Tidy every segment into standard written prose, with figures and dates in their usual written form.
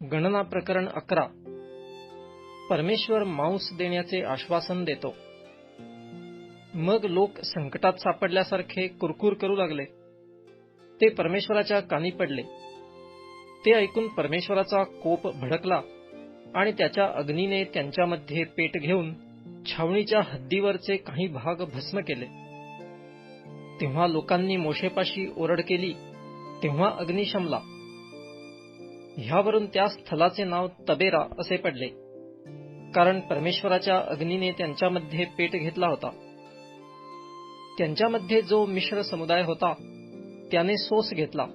गणना प्रकरण 11. परमेश्वर मांस देण्याचे आश्वासन देतो. मग लोक संकटात सापडल्यासारखे कुरकुर करू लागले. ते परमेश्वराच्या कानी पडले. ते ऐकून परमेश्वराचा कोप भडकला आणि त्याच्या अग्नीने त्यांच्यामध्ये पेट घेऊन छावणीच्या हद्दीवरचे काही भाग भस्म केले. तेव्हा लोकांनी मोशेपाशी ओरड केली, तेव्हा अग्नी शमला. ह्यावरून त्या स्थलाचे नाव तबेरा असे पडले, कारण परमेश्वराच्या अग्नीने त्यांच्यामध्ये पेट घेतला होता. त्यांच्यामध्ये जो मिश्र समुदाय होता त्याने सोस घेतला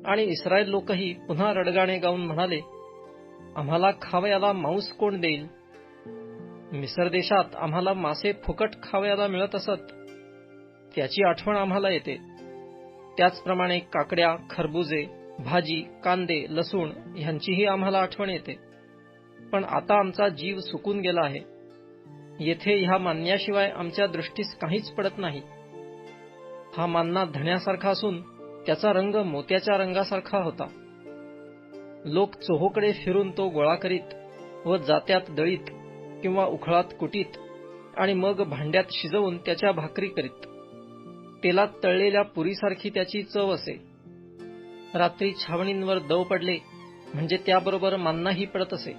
आणि इस्रायल लोकही पुन्हा रडगाणे गाऊन म्हणाले, आम्हाला खावयाला मांस कोण देईल? मिस्र देशात आम्हाला मासे फुकट खावयाला मिळत असत, त्याची आठवण आम्हाला येते. त्याचप्रमाणे काकड्या, खरबुजे, भाजी, कांदे, लसूण ह्यांचीही आम्हाला आठवण येते. पण आता आमचा जीव सुकून गेला आहे. येथे ह्या मान्याशिवाय आमच्या दृष्टीस काहीच पडत नाही. हा मान्ना धण्यासारखा असून त्याचा रंग मोत्याच्या रंगासारखा होता. लोक चोहोकडे फिरून तो गोळा करीत व जात्यात दळीत किंवा उखळात कुटीत आणि मग भांड्यात शिजवून त्याच्या भाकरी करीत. तेलात तळलेल्या पुरीसारखी त्याची चव असे. रात्री छावणींवर दव पडले म्हणजे त्याबरोबर मान्नाही पडत असे.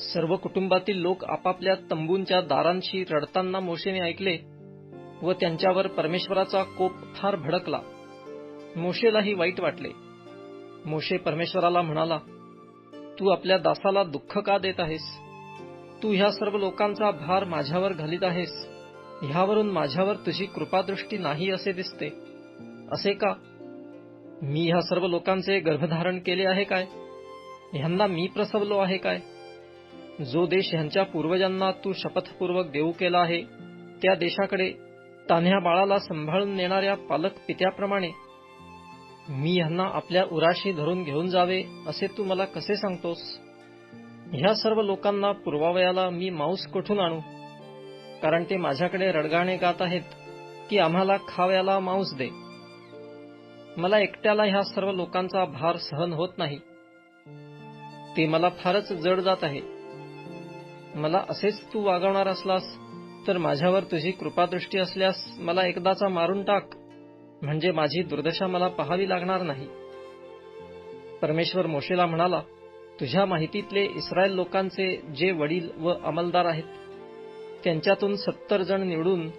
सर्व कुटुंबातील लोक आपापल्या तंबूंच्या दारांशी रडताना मोशेने ऐकले व त्यांच्यावर परमेश्वराचा कोप फार भडकला. मोशेलाही वाईट वाटले. मोशे परमेश्वराला म्हणाला, तू आपल्या दासाला दुःख का देत आहेस? तू ह्या सर्व लोकांचा भार माझ्यावर घालीत आहेस. ह्यावरून माझ्यावर तुझी कृपादृष्टी नाही असे दिसते. असे का? मी ह्या सर्व लोकांचे गर्भधारण केले आहे काय? ह्यांना मी प्रसवलो आहे काय? जो देश ह्यांच्या पूर्वजांना तू शपथपूर्वक देऊ केला आहे, त्या देशाकडे तान्ह्या बाळाला सांभाळून नेणाऱ्या पालक पित्याप्रमाणे मी ह्यांना आपल्या उराशी धरून घेऊन जावे असे तू मला कसे सांगतोस? ह्या सर्व लोकांना पुरवावयाला मी मांस कोठून आणू? कारण ते माझ्याकडे रडगाणे गात आहेत की आम्हाला खावयाला मांस दे. मला एकट्याला ह्या सर्व लोकांचा भार सहन होत नाही. ते मला फारच जड जात आहे. मला असेच तू वागवणार असलास तर माझ्यावर तुझी कृपादृष्टी असल्यास मला एकदाचा मारून टाक, म्हणजे माझी दुर्दशा मला पाहावी लागणार नाही. परमेश्वर मोशेला म्हणाला, तुझ्या माहितीतले इस्रायल लोकांचे जे वडील व अंमलदार आहेत त्यांच्यातून 70 जण निवडून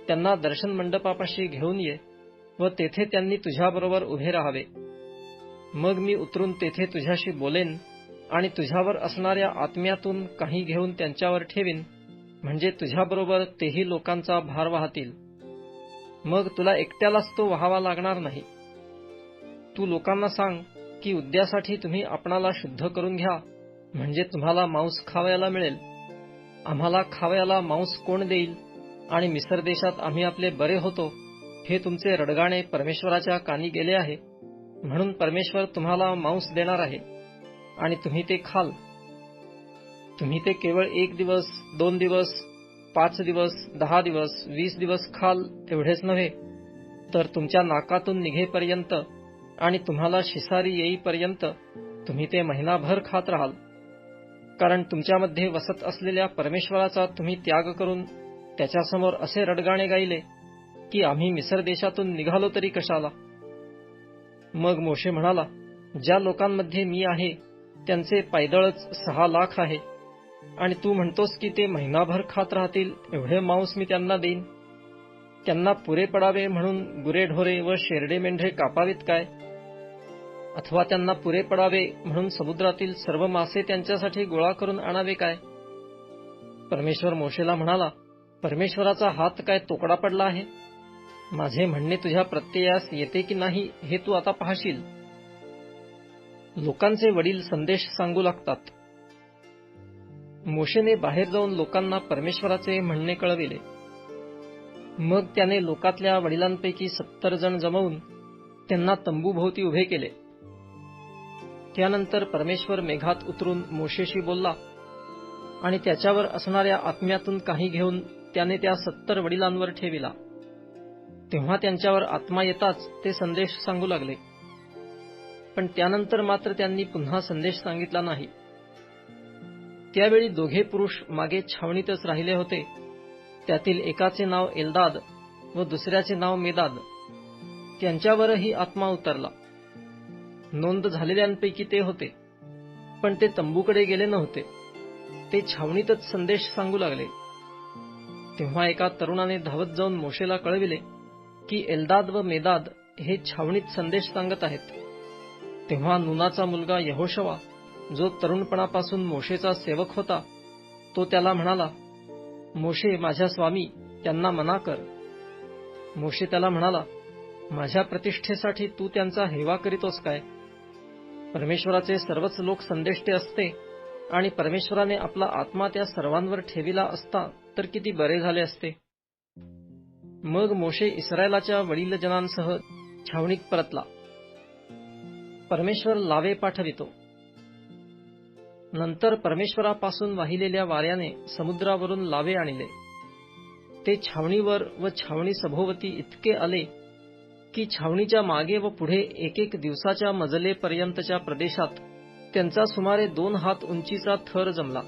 त्यांना दर्शन मंडपापाशी घेऊन ये व तेथे त्यांनी तुझ्याबरोबर उभे राहावे. मग मी उतरून तेथे तुझ्याशी बोलेन आणि तुझ्यावर असणाऱ्या आत्म्यातून काही घेऊन त्यांच्यावर ठेवीन, म्हणजे तुझ्याबरोबर तेही लोकांचा भार वाहतील. मग तुला एकट्यालाच तो व्हावा लागणार नाही. तू लोकांना सांग की उद्यासाठी तुम्ही आपणाला शुद्ध करून घ्या, म्हणजे तुम्हाला मांस खावयाला मिळेल. आम्हाला खावयाला मांस कोण देईल? आणि मिस्र देशात आम्ही आपले बरे होतो हे तुमचे रडगाणे परमेश्वराच्या कानी गेले आहे, म्हणून परमेश्वर तुम्हाला मांस देणार आहे आणि तुम्ही ते खाल. तुम्ही ते केवळ 1 दिवस, 2 दिवस, 5 दिवस, 10 दिवस, 20 दिवस खाल एवढेच नव्हे, तर तुमच्या नाकातून निघेपर्यंत आणि तुम्हाला शिसारी येईपर्यंत तुम्ही ते महिनाभर खात राहाल. कारण तुमच्यामध्ये वसत असलेल्या परमेश्वराचा तुम्ही त्याग करून त्याच्यासमोर असे रडगाणे गायले की आम्ही मिस्र देशातून निघालो तरी कशाला. मग मोशे म्हणाला, ज्या लोकांमध्ये मी आहे त्यांचे पैदळच 6 लाख आहे आणि तू म्हणतोस की ते महिनाभर खात राहतील एवढे मांस मी त्यांना देईन. त्यांना पुरे पडावे म्हणून गुरेढोरे व शेरडे मेंढरे कापावीत काय? अथवा त्यांना पुरे पडावे म्हणून समुद्रातील सर्व मासे त्यांच्यासाठी गोळा करून आणावे काय? परमेश्वर मोशेला म्हणाला, परमेश्वराचा हात काय तोकडा पडला आहे? माझे म्हणणे तुझ्या प्रत्ययास येते की नाही हे तू आता पाहशील. लोकांचे वडील संदेश सांगू लागतात. मोशेने बाहेर जाऊन लोकांना परमेश्वराचे म्हणणे कळविले. मग त्याने लोकातल्या वडिलांपैकी 70 जण जमवून त्यांना तंबूभोवती उभे केले. त्यानंतर परमेश्वर मेघात उतरून मोशेशी बोलला आणि त्याच्यावर असणाऱ्या आत्म्यातून काही घेऊन त्याने त्या 70 वडिलांवर ठेविला. तेव्हा त्यांच्यावर आत्मा येताच ते संदेश सांगू लागले. पण त्यानंतर मात्र त्यांनी पुन्हा संदेश सांगितला नाही. त्यावेळी दोघे पुरुष मागे छावणीतच राहिले होते. त्यातील एकाचे नाव एल्दाद व दुसऱ्याचे नाव मेदाद. त्यांच्यावरही आत्मा उतरला. नोंद झालेल्यांपैकी ते होते, पण ते तंबूकडे गेले नव्हते. ते छावणीतच संदेश सांगू लागले. तेव्हा एका तरुणाने धावत जाऊन मोशेला कळविले की एल्दाद व मेदाद हे छावणीत संदेश सांगत आहेत. तेव्हा नूनाचा मुलगा यहोशवा, जो तरुणपणापासून मोशेचा सेवक होता, तो त्याला म्हणाला, मोशे माझ्या स्वामी, त्यांना मना कर. मोशे त्याला म्हणाला, माझ्या प्रतिष्ठेसाठी तू त्यांचा हेवा करीतोस काय? परमेश्वराचे सर्वच लोक संदेष्टे असते आणि परमेश्वराने आपला आत्मा त्या सर्वांवर ठेविला असता तर किती बरे झाले असते. मग मोशे इस्रायलाच्या वडीलजनांसह छावणीत परतला. परमेश्वर लावे पाठवितो. नंतर परमेश्वरापासून वाहिलेल्या वाऱ्याने समुद्रावरून लावे आणले. ते छावणीवर व छावणी सभोवती इतके आले की छावणीच्या मागे व पुढे एक दिवसाच्या मजलेपर्यंतच्या प्रदेशात त्यांचा सुमारे 2 हात उंचीचा थर जमला.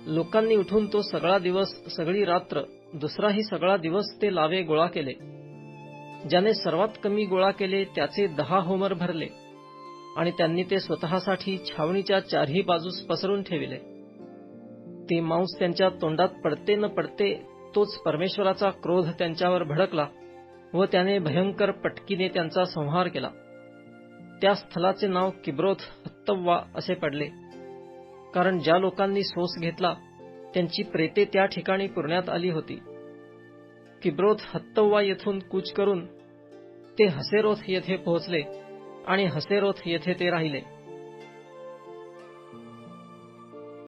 लोकांनी उठून तो सगळा दिवस, सगळी रात्र, दुसराही सगळा दिवस ते लावे गोळा केले. ज्याने सर्वात कमी गोळा केले त्याचे 10 होमर भरले आणि त्यांनी ते स्वतःसाठी छावणीच्या चारही बाजूस पसरून ठेविले. ते मांस त्यांच्या तोंडात पडते न पडते तोच परमेश्वराचा क्रोध त्यांच्यावर भडकला व त्याने भयंकर पटकीने त्यांचा संहार केला. त्या स्थलाचे नाव किब्रोथ हत्तव्वा असे पडले, कारण ज्या लोकांनी सोस घेतला त्यांची प्रेते त्या ठिकाणी पुरण्यात आली होती. किब्रोथ हत्तव्वा येथून कूच करून ते हसेरोथ येथे पोहोचले आणि हसेरोथ येथे ते राहिले.